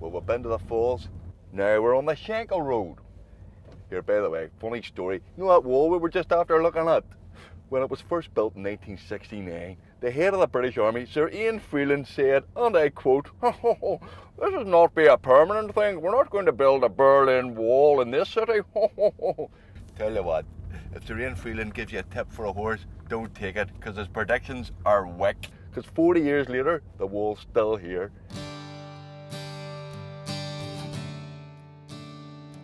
Well, we've been to the falls. Now we're on the Schenkel Road. Here, by the way, funny story. You know that wall we were just after looking at? When it was first built in 1969, the head of the British Army, Sir Ian Freeland, said, and I quote, "This is not be a permanent thing. We're not going to build a Berlin Wall in this city." Tell you what, if Sir Ian Freeland gives you a tip for a horse, don't take it, because his predictions are wick. Because 40 years later, the wall's still here.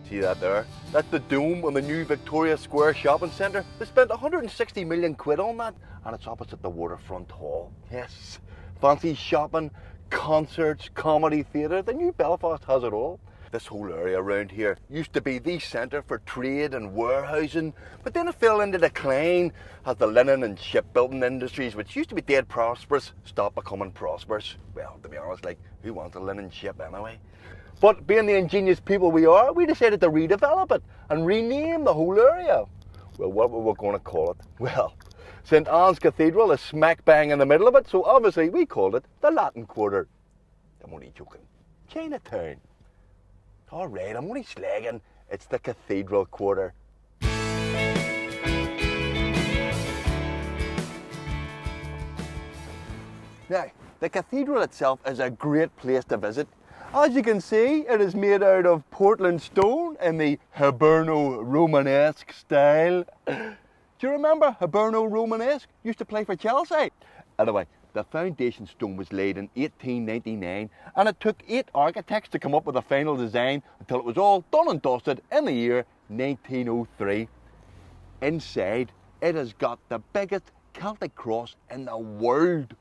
See that there? That's the dome on the new Victoria Square shopping centre. They spent 160 million quid on that, and it's opposite the Waterfront Hall. Yes, fancy shopping, concerts, comedy theatre. The new Belfast has it all. This whole area around here used to be the centre for trade and warehousing, but then it fell into decline as the linen and shipbuilding industries, which used to be dead prosperous, stopped becoming prosperous. Well, to be honest, like, who wants a linen ship anyway? But being the ingenious people we are, we decided to redevelop it and rename the whole area. Well, what were we going to call it? Well, St Anne's Cathedral is smack bang in the middle of it, so obviously we called it the Latin Quarter. I'm only joking. Chinatown. All right, I'm only slagging. It's the Cathedral Quarter. Now, the cathedral itself is a great place to visit. As you can see, it is made out of Portland stone in the Hiberno-Romanesque style. Do you remember Hiberno-Romanesque? Used to play for Chelsea. Anyway, the foundation stone was laid in 1899, and it took 8 architects to come up with a final design until it was all done and dusted in the year 1903. Inside, it has got the biggest Celtic cross in the world.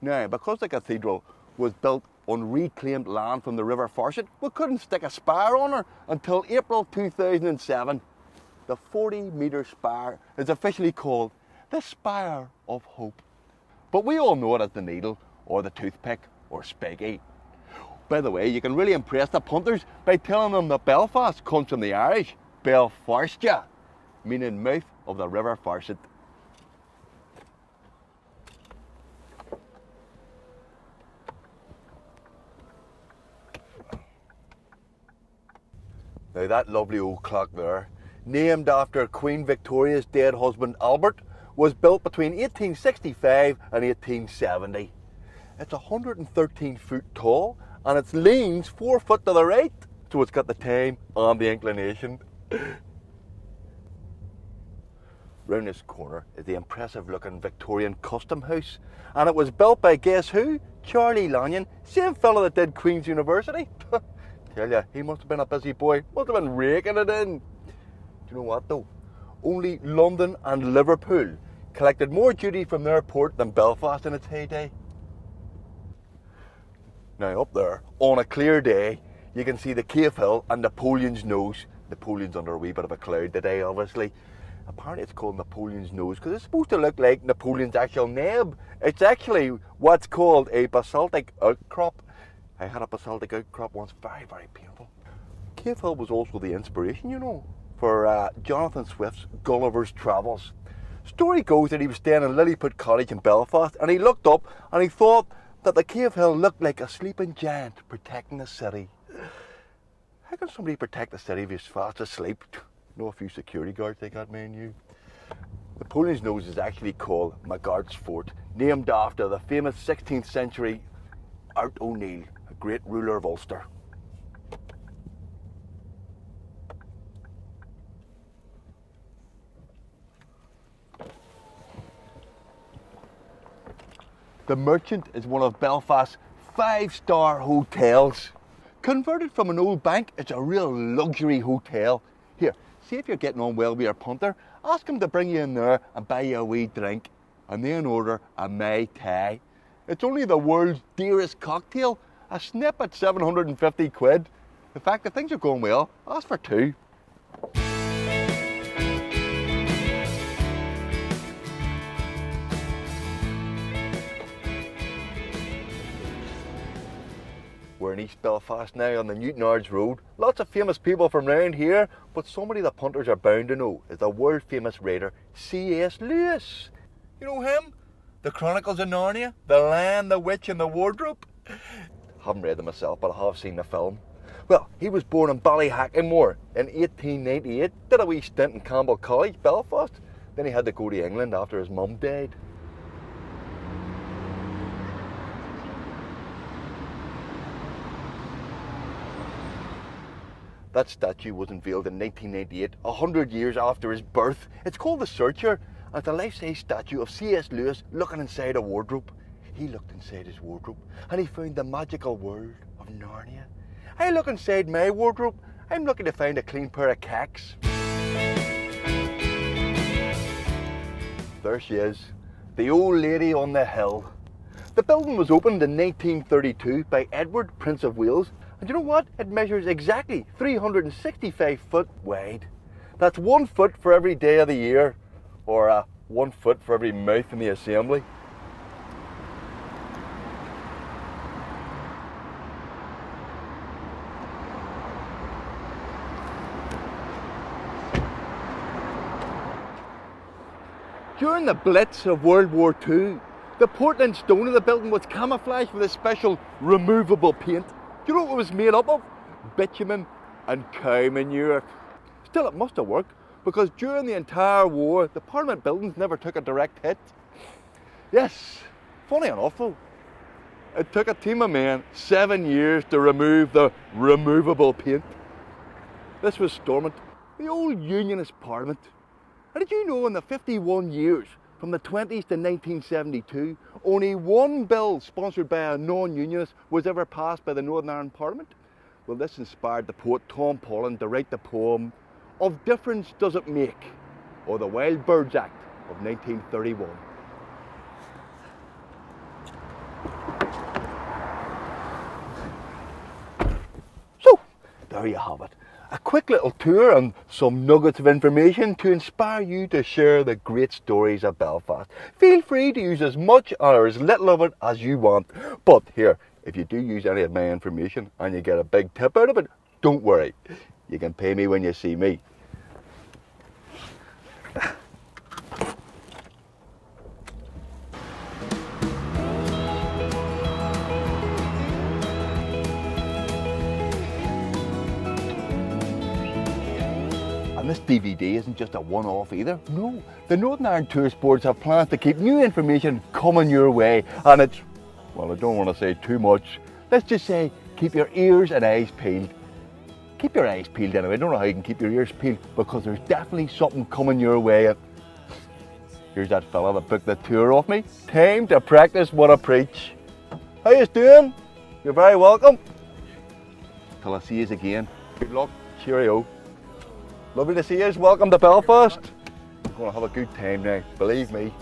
Now, because the cathedral was built on reclaimed land from the River Farset, we couldn't stick a spire on her until April 2007. The 40-metre spire is officially called the Spire of Hope. But we all know it as the needle, or the toothpick, or spiky. By the way, you can really impress the punters by telling them that Belfast comes from the Irish Belfarstia, meaning mouth of the River Farset. Now that lovely old clock there, named after Queen Victoria's dead husband Albert, was built between 1865 and 1870. It's 113 foot tall and it leans 4 foot to the right, so it's got the time and the inclination. Ronis Corner is the impressive looking Victorian custom house, and it was built by guess who? Charlie Lanyon, same fellow that did Queen's University. Tell ya, he must have been a busy boy, must have been raking it in. Do you know what though? Only London and Liverpool collected more duty from their port than Belfast in its heyday. Now up there, on a clear day, you can see the Cave Hill and Napoleon's Nose. Napoleon's under a wee bit of a cloud today, obviously. Apparently it's called Napoleon's Nose because it's supposed to look like Napoleon's actual neb. It's actually what's called a basaltic outcrop. I had a basaltic outcrop once, very, very painful. Cave Hill was also the inspiration, you know, for Jonathan Swift's Gulliver's Travels. Story goes that he was staying in Lilliput Cottage in Belfast, and he looked up and he thought that the Cave Hill looked like a sleeping giant protecting the city. How can somebody protect the city if he's fast asleep? Know a few security guards they got, me and you. Napoleon's Nose is actually called Magart's Fort, named after the famous 16th century Art O'Neill, a great ruler of Ulster. The Merchant is one of Belfast's 5-star hotels. Converted from an old bank, it's a real luxury hotel. Here, see if you're getting on well with your punter, ask him to bring you in there and buy you a wee drink, and then order a Mai Tai. It's only the world's dearest cocktail, a snip at 750 quid. In fact, if things are going well, ask for 2. We're in East Belfast now on the Newtonards Road. Lots of famous people from around here, but somebody the punters are bound to know is the world famous writer C.S. Lewis. You know him? The Chronicles of Narnia, The Lion, the Witch and the Wardrobe. Haven't read them myself, but I have seen the film. Well, he was born in Ballyhackamore in 1898, did a wee stint in Campbell College, Belfast. Then he had to go to England after his mum died. That statue was unveiled in 1998, 100 years after his birth. It's called The Searcher, and it's a life-size statue of C.S. Lewis looking inside a wardrobe. He looked inside his wardrobe, and he found the magical world of Narnia. I look inside my wardrobe, I'm looking to find a clean pair of cacks. There she is, the old lady on the hill. The building was opened in 1932 by Edward, Prince of Wales. And you know what? It measures exactly 365 foot wide. That's 1 foot for every day of the year, or 1 foot for every mouth in the assembly. During the Blitz of World War II, the Portland stone of the building was camouflaged with a special removable paint. Do you know what it was made up of? Bitumen and cow manure. Still, it must have worked, because during the entire war, the Parliament buildings never took a direct hit. Yes, funny enough though, it took a team of men 7 years to remove the removable paint. This was Stormont, the old Unionist Parliament. And did you know in the 51 years from the 20s to 1972, only one bill sponsored by a non-unionist was ever passed by the Northern Ireland Parliament? Well, this inspired the poet Tom Pollan to write the poem, "Of Difference Does It Make?" or the Wild Birds Act of 1931. So, there you have it. A quick little tour and some nuggets of information to inspire you to share the great stories of Belfast. Feel free to use as much or as little of it as you want. But here, if you do use any of my information and you get a big tip out of it, don't worry. You can pay me when you see me. And this DVD isn't just a one-off either. No, the Northern Ireland Tourist Boards have plans to keep new information coming your way, and it's, well, I don't want to say too much. Let's just say keep your ears and eyes peeled. Keep your eyes peeled anyway. I don't know how you can keep your ears peeled, because there's definitely something coming your way. Here's that fella that booked the tour off me. Time to practice what I preach. How you doing? You're very welcome. Till I see you again. Good luck. Cheerio. Lovely to see you. Welcome to Belfast. I'm going to have a good time now, believe me.